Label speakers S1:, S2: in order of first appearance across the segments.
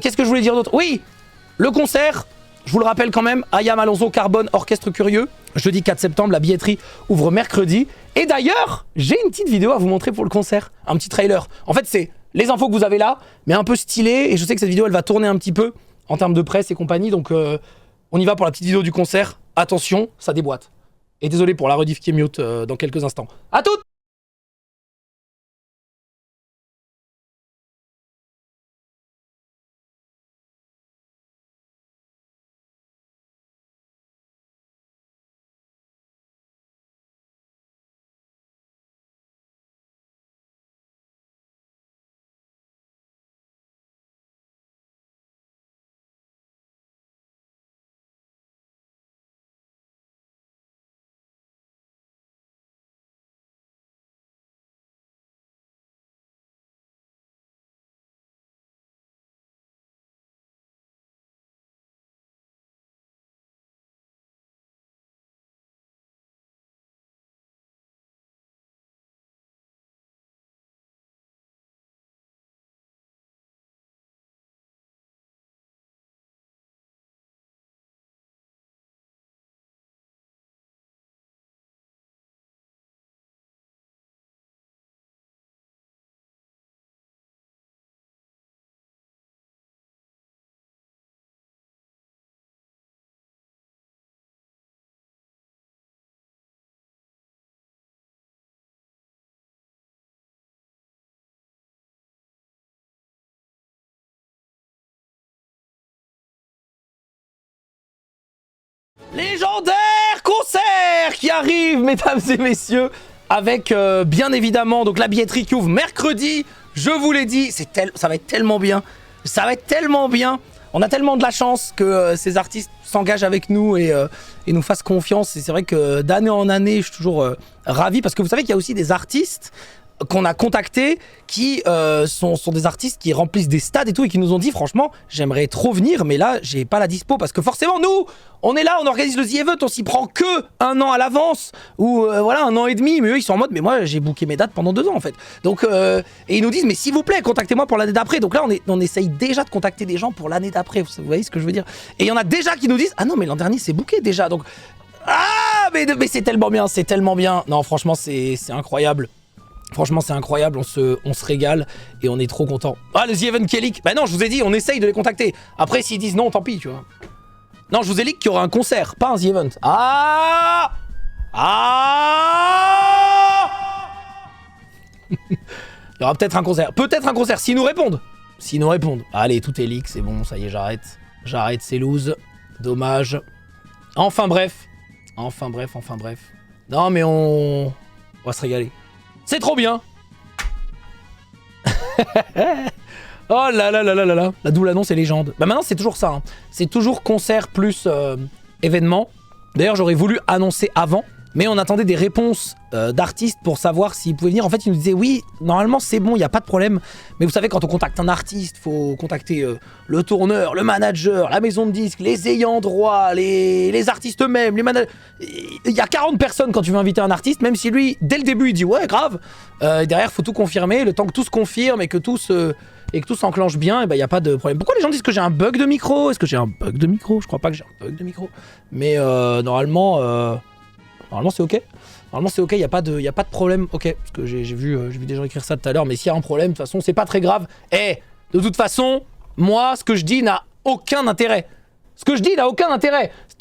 S1: Qu'est-ce que je voulais dire d'autre? Oui, le concert, je vous le rappelle quand même, Ayam Alonso, Carbone, Orchestre Curieux, jeudi 4 septembre, la billetterie ouvre mercredi. Et d'ailleurs, j'ai une petite vidéo à vous montrer pour le concert, un petit trailer. En fait, c'est les infos que vous avez là, mais un peu stylé, et je sais que cette vidéo, elle va tourner un petit peu en termes de presse et compagnie, donc on y va pour la petite vidéo du concert. Attention, ça déboîte. Et désolé pour la rediff qui est mute dans quelques instants. À toutes! Légendaire concert qui arrive, mesdames et messieurs, avec bien évidemment donc la billetterie qui ouvre mercredi. Je vous l'ai dit, ça va être tellement bien. Ça va être tellement bien. On a tellement de la chance que ces artistes s'engagent avec nous et nous fassent confiance. Et c'est vrai que d'année en année, je suis toujours ravi parce que vous savez qu'il y a aussi des artistes qu'on a contactés qui sont des artistes qui remplissent des stades et tout et qui nous ont dit franchement j'aimerais trop venir mais là j'ai pas la dispo parce que forcément nous on est là, on organise le The Event, on s'y prend que un an à l'avance ou voilà 1 an et demi, mais eux ils sont en mode mais moi j'ai booké mes dates pendant 2 ans en fait. Donc et ils nous disent mais s'il vous plaît contactez-moi pour l'année d'après. Donc là on essaye déjà de contacter des gens pour l'année d'après, vous voyez ce que je veux dire. Et il y en a déjà qui nous disent ah non mais l'an dernier c'est booké déjà. Donc ah mais c'est tellement bien, c'est tellement bien. Non franchement c'est incroyable. Franchement c'est incroyable, on se régale et on est trop content. Ah le The Event qui est leak. Bah non je vous ai dit on essaye de les contacter. Après s'ils disent non tant pis tu vois. Non je vous ai leak qu'il y aura un concert, pas un The Event. Ah il y aura peut-être un concert. Peut-être un concert s'ils nous répondent. S'ils nous répondent. Allez tout est leak, c'est bon, ça y est j'arrête. J'arrête, c'est loose. Dommage. Enfin bref. Enfin bref. Non mais on va se régaler. C'est trop bien. Oh là là là là là là. La double annonce est légende. Bah maintenant c'est toujours ça. Hein. C'est toujours concert plus événement. D'ailleurs j'aurais voulu annoncer avant. Mais on attendait des réponses d'artistes pour savoir s'ils pouvaient venir. En fait, ils nous disaient oui, normalement c'est bon, il n'y a pas de problème. Mais vous savez, quand on contacte un artiste, il faut contacter le tourneur, le manager, la maison de disques, les ayants droit, les artistes eux-mêmes, les managers. Il y a 40 personnes quand tu veux inviter un artiste, même si lui, dès le début, il dit ouais, grave. Derrière, il faut tout confirmer. Le temps que tout se confirme et que tout s'enclenche bien, et ben il n'y a pas de problème. Pourquoi les gens disent que j'ai un bug de micro? Est-ce que j'ai un bug de micro? Je crois pas que j'ai un bug de micro. Mais normalement c'est ok. Normalement c'est ok, y a pas de problème. Ok, parce que j'ai vu des gens écrire ça tout à l'heure, mais s'il y a un problème, de toute façon c'est pas très grave. De toute façon, moi ce que je dis n'a aucun intérêt. Tout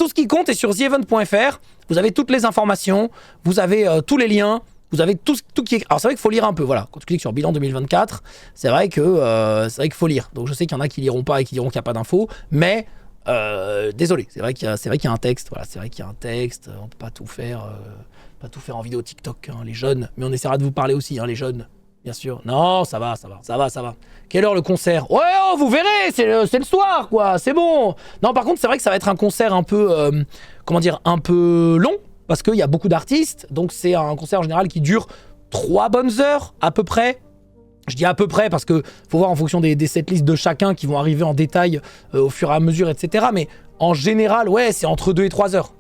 S1: ce qui compte est sur theevent.fr. Vous avez toutes les informations, vous avez tous les liens, vous avez tout qui est... Alors c'est vrai qu'il faut lire un peu, voilà. Quand tu cliques sur bilan 2024, c'est vrai qu'il faut lire. Donc je sais qu'il y en a qui liront pas et qui diront qu'il n'y a pas d'infos, mais... désolé, c'est vrai qu'il y a un texte, voilà, c'est vrai qu'il y a un texte, on peut pas tout faire en vidéo TikTok, hein, les jeunes, mais on essaiera de vous parler aussi, hein, les jeunes, bien sûr. Non, ça va. Quelle heure le concert? Ouais, oh, vous verrez, c'est le soir, quoi, c'est bon. Non, par contre, c'est vrai que ça va être un concert un peu, un peu long, parce qu'il y a beaucoup d'artistes, donc c'est un concert en général qui dure 3 bonnes heures, à peu près. Je dis à peu près parce que faut voir en fonction des setlists de chacun qui vont arriver en détail au fur et à mesure, etc. Mais en général, ouais, c'est entre 2 et 3 heures.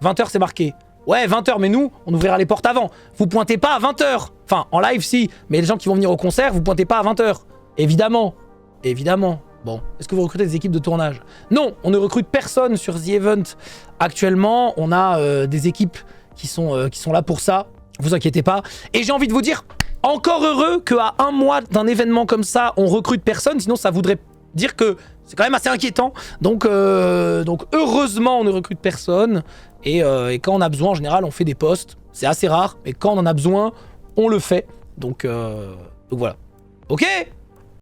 S1: 20 heures, c'est marqué. Ouais, 20 heures, mais nous, on ouvrira les portes avant. Vous pointez pas à 20 heures. Enfin, en live, si. Mais les gens qui vont venir au concert, vous pointez pas à 20 heures. Évidemment. Bon, est-ce que vous recrutez des équipes de tournage? Non, on ne recrute personne sur The Event actuellement. On a des équipes qui sont là pour ça. Vous inquiétez pas. Et j'ai envie de vous dire, encore heureux qu'à un mois d'un événement comme ça, on recrute personne. Sinon, ça voudrait dire que c'est quand même assez inquiétant. Donc heureusement, on ne recrute personne. Et quand on a besoin, en général, on fait des postes. C'est assez rare. Mais quand on en a besoin, on le fait. Donc voilà. Ok.